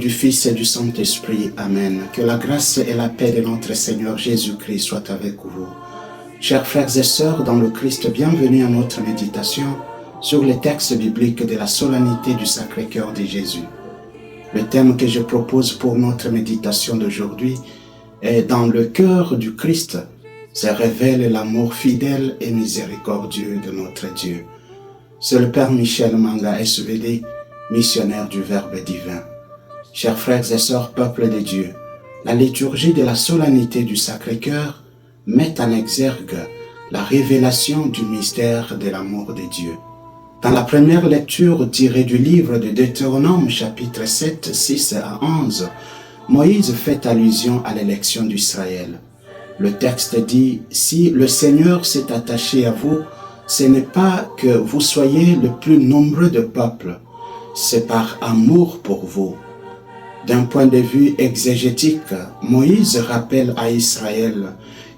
du Fils et du Saint-Esprit. Amen. Que la grâce et la paix de notre Seigneur Jésus-Christ soient avec vous. Chers frères et sœurs dans le Christ, bienvenue à notre méditation sur les textes bibliques de la solennité du Sacré-Cœur de Jésus. Le thème que je propose pour notre méditation d'aujourd'hui est « Dans le cœur du Christ se révèle l'amour fidèle et miséricordieux de notre Dieu ». C'est le Père Michel Manga, SVD, missionnaire du Verbe divin. Chers frères et sœurs, peuple de Dieu, la liturgie de la solennité du Sacré-Cœur met en exergue la révélation du mystère de l'amour de Dieu. Dans la première lecture tirée du livre de Deutéronome, chapitre 7, 6 à 11, Moïse fait allusion à l'élection d'Israël. Le texte dit « Si le Seigneur s'est attaché à vous, ce n'est pas que vous soyez le plus nombreux de peuples, c'est par amour pour vous. » D'un point de vue exégétique, Moïse rappelle à Israël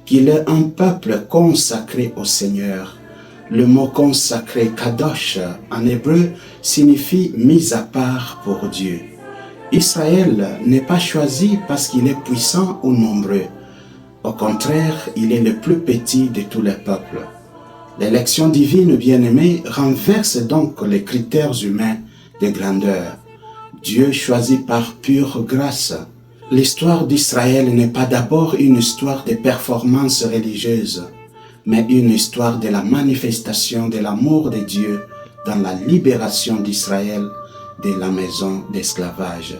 qu'il est un peuple consacré au Seigneur. Le mot consacré, kadosh, en hébreu, signifie mis à part pour Dieu. Israël n'est pas choisi parce qu'il est puissant ou nombreux. Au contraire, il est le plus petit de tous les peuples. L'élection divine bien-aimée renverse donc les critères humains de grandeur. Dieu choisit par pure grâce. L'histoire d'Israël n'est pas d'abord une histoire de performances religieuses, mais une histoire de la manifestation de l'amour de Dieu dans la libération d'Israël de la maison d'esclavage.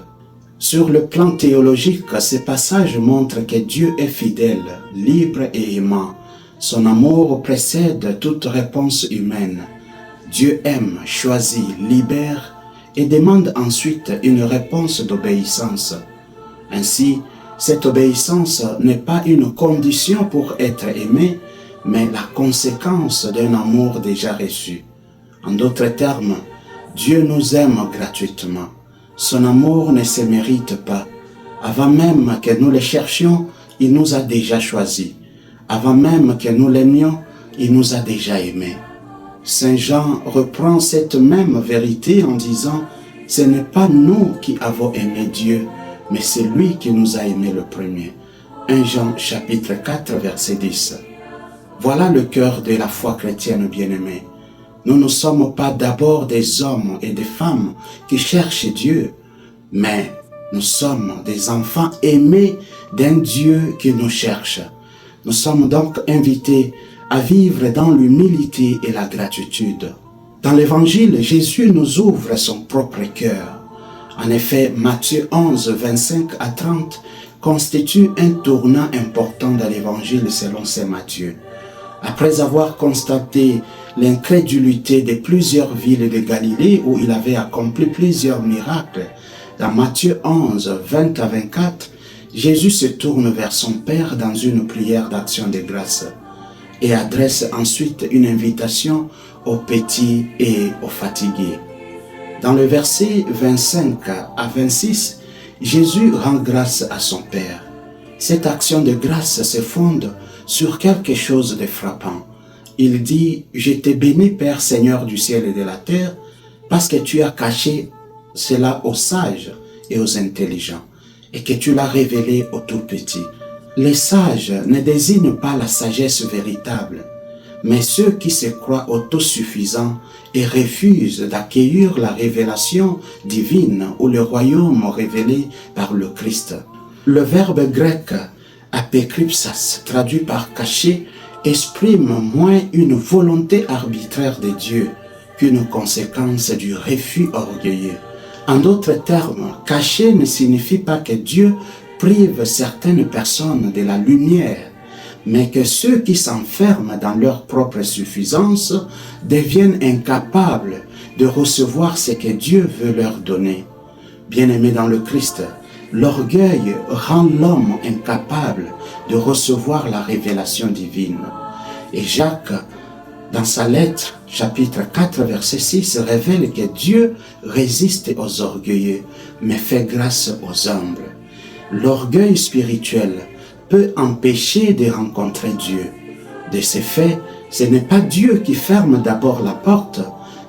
Sur le plan théologique, ce passage montre que Dieu est fidèle, libre et aimant. Son amour précède toute réponse humaine. Dieu aime, choisit, libère et demande ensuite une réponse d'obéissance. Ainsi, cette obéissance n'est pas une condition pour être aimé, mais la conséquence d'un amour déjà reçu. En d'autres termes, Dieu nous aime gratuitement. Son amour ne se mérite pas. Avant même que nous le cherchions, il nous a déjà choisis. Avant même que nous l'aimions, il nous a déjà aimés. Saint Jean reprend cette même vérité en disant « Ce n'est pas nous qui avons aimé Dieu, mais c'est lui qui nous a aimés le premier. » 1 Jean chapitre 4 verset 10. Voilà le cœur de la foi chrétienne bien-aimée. Nous ne sommes pas d'abord des hommes et des femmes qui cherchent Dieu, mais nous sommes des enfants aimés d'un Dieu qui nous cherche. Nous sommes donc invités à vivre dans l'humilité et la gratitude. Dans l'Évangile, Jésus nous ouvre son propre cœur. En effet, Matthieu 11, 25 à 30 constitue un tournant important dans l'Évangile selon saint Matthieu. Après avoir constaté l'incrédulité de plusieurs villes de Galilée où il avait accompli plusieurs miracles, dans Matthieu 11, 20 à 24, Jésus se tourne vers son Père dans une prière d'action de grâce et adresse ensuite une invitation aux petits et aux fatigués. Dans le verset 25 à 26, Jésus rend grâce à son Père. Cette action de grâce se fonde sur quelque chose de frappant. Il dit « Je te bénis, Père Seigneur du ciel et de la terre, parce que tu as caché cela aux sages et aux intelligents, et que tu l'as révélé aux tout petits. » Les sages ne désignent pas la sagesse véritable, mais ceux qui se croient autosuffisants et refusent d'accueillir la révélation divine ou le royaume révélé par le Christ. Le verbe grec apokrypsas, traduit par cacher, exprime moins une volonté arbitraire de Dieu qu'une conséquence du refus orgueilleux. En d'autres termes, cacher ne signifie pas que Dieu prive certaines personnes de la lumière, mais que ceux qui s'enferment dans leur propre suffisance deviennent incapables de recevoir ce que Dieu veut leur donner. Bien-aimés dans le Christ, l'orgueil rend l'homme incapable de recevoir la révélation divine. Et Jacques, dans sa lettre, chapitre 4, verset 6, révèle que Dieu résiste aux orgueilleux, mais fait grâce aux humbles. L'orgueil spirituel peut empêcher de rencontrer Dieu. De ce fait, ce n'est pas Dieu qui ferme d'abord la porte,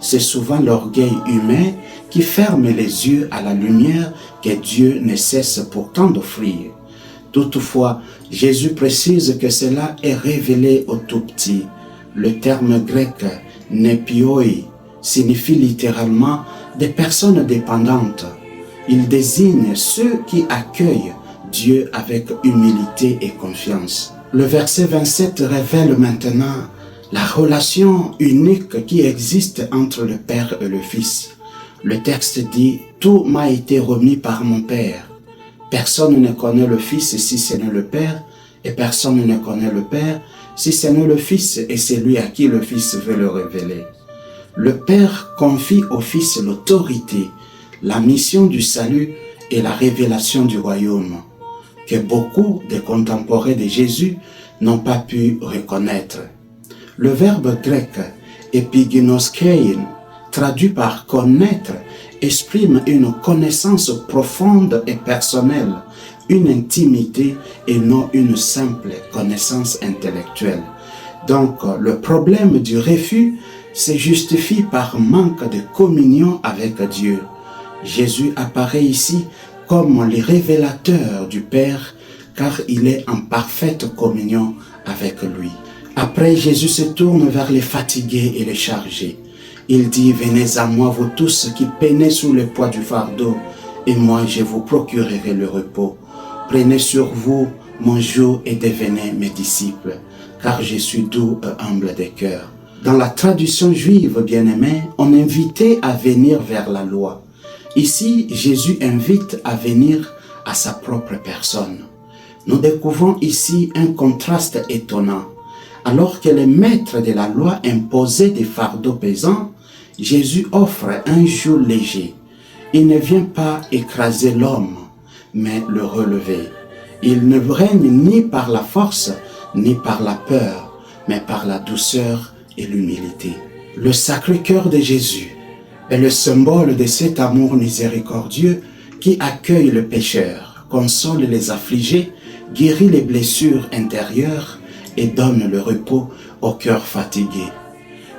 c'est souvent l'orgueil humain qui ferme les yeux à la lumière que Dieu ne cesse pourtant d'offrir. Toutefois, Jésus précise que cela est révélé au tout-petit. Le terme grec « nepioi » signifie littéralement des personnes dépendantes. Il désigne ceux qui accueillent Dieu avec humilité et confiance. Le verset 27 révèle maintenant la relation unique qui existe entre le Père et le Fils. Le texte dit « Tout m'a été remis par mon Père ». Personne ne connaît le Fils si ce n'est le Père, et personne ne connaît le Père si ce n'est le Fils et celui à qui le Fils veut le révéler. Le Père confie au Fils l'autorité, la mission du salut et la révélation du royaume, que beaucoup de contemporains de Jésus n'ont pas pu reconnaître. Le verbe grec « epiginoskeion », traduit par « connaître », exprime une connaissance profonde et personnelle, une intimité et non une simple connaissance intellectuelle. Donc, le problème du refus se justifie par manque de communion avec Dieu. Jésus apparaît ici comme le révélateur du Père, car il est en parfaite communion avec lui. Après, Jésus se tourne vers les fatigués et les chargés. Il dit « Venez à moi, vous tous qui peinez sous le poids du fardeau, et moi je vous procurerai le repos. Prenez sur vous mon joug et devenez mes disciples, car je suis doux et humble de cœur. » Dans la tradition juive bien-aimée, on invitait à venir vers la loi. Ici, Jésus invite à venir à sa propre personne. Nous découvrons ici un contraste étonnant. Alors que les maîtres de la loi imposaient des fardeaux pesants, Jésus offre un joug léger. Il ne vient pas écraser l'homme, mais le relever. Il ne règne ni par la force, ni par la peur, mais par la douceur et l'humilité. Le Sacré-Cœur de Jésus est le symbole de cet amour miséricordieux qui accueille le pécheur, console les affligés, guérit les blessures intérieures et donne le repos au cœur fatigué.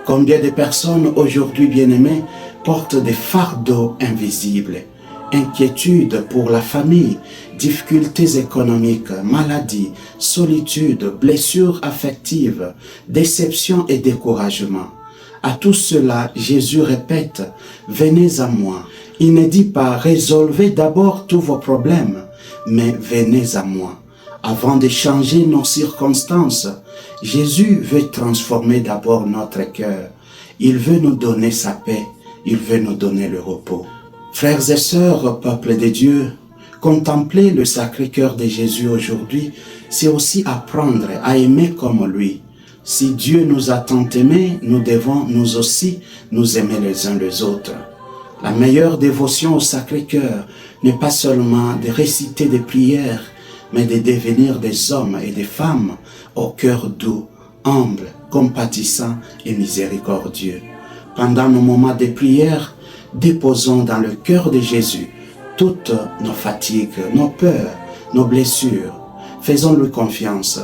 Combien de personnes aujourd'hui bien-aimées portent des fardeaux invisibles, inquiétudes pour la famille, difficultés économiques, maladies, solitude, blessures affectives, déception et découragement. À tout cela, Jésus répète « Venez à moi ». Il ne dit pas « Résolvez d'abord tous vos problèmes », mais « Venez à moi ». Avant de changer nos circonstances, Jésus veut transformer d'abord notre cœur. Il veut nous donner sa paix. Il veut nous donner le repos. Frères et sœurs, peuple de Dieu, contempler le Sacré-Cœur de Jésus aujourd'hui, c'est aussi apprendre à aimer comme lui. Si Dieu nous a tant aimés, nous devons nous aussi nous aimer les uns les autres. La meilleure dévotion au Sacré-Cœur n'est pas seulement de réciter des prières, mais de devenir des hommes et des femmes au cœur doux, humble, compatissant et miséricordieux. Pendant nos moments de prière, déposons dans le cœur de Jésus toutes nos fatigues, nos peurs, nos blessures. Faisons-lui confiance.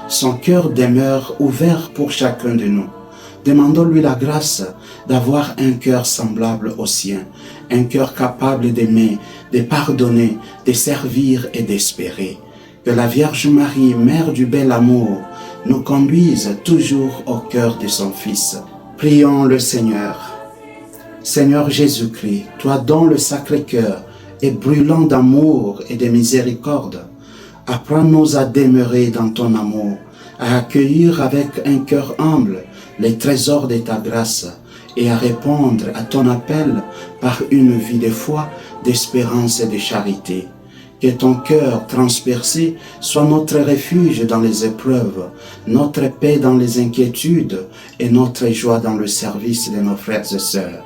Son cœur demeure ouvert pour chacun de nous. Demandons-lui la grâce d'avoir un cœur semblable au sien, un cœur capable d'aimer, de pardonner, de servir et d'espérer. Que la Vierge Marie, Mère du bel amour, nous conduise toujours au cœur de son Fils. Prions le Seigneur. Seigneur Jésus-Christ, toi dont le Sacré-Cœur est brûlant d'amour et de miséricorde, apprends-nous à demeurer dans ton amour, à accueillir avec un cœur humble les trésors de ta grâce et à répondre à ton appel par une vie de foi, d'espérance et de charité. Que ton cœur transpercé soit notre refuge dans les épreuves, notre paix dans les inquiétudes et notre joie dans le service de nos frères et sœurs.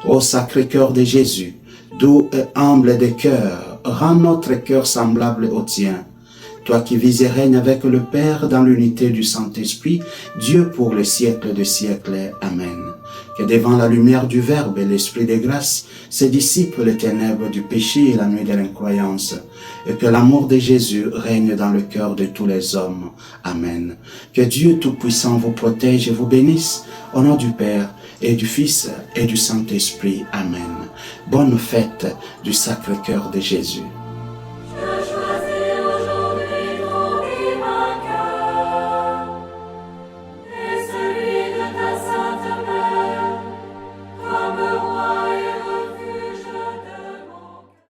Ô Sacré-Cœur de Jésus, doux et humble de cœur, rends notre cœur semblable au tien. Toi qui vis et règnes avec le Père dans l'unité du Saint-Esprit, Dieu pour les siècles des siècles. Amen. Que devant la lumière du Verbe et l'Esprit de grâce se dissipent les ténèbres du péché et la nuit de l'incroyance, et que l'amour de Jésus règne dans le cœur de tous les hommes. Amen. Que Dieu Tout-Puissant vous protège et vous bénisse, au nom du Père, et du Fils et du Saint-Esprit. Amen. Bonne fête du Sacré-Cœur de Jésus.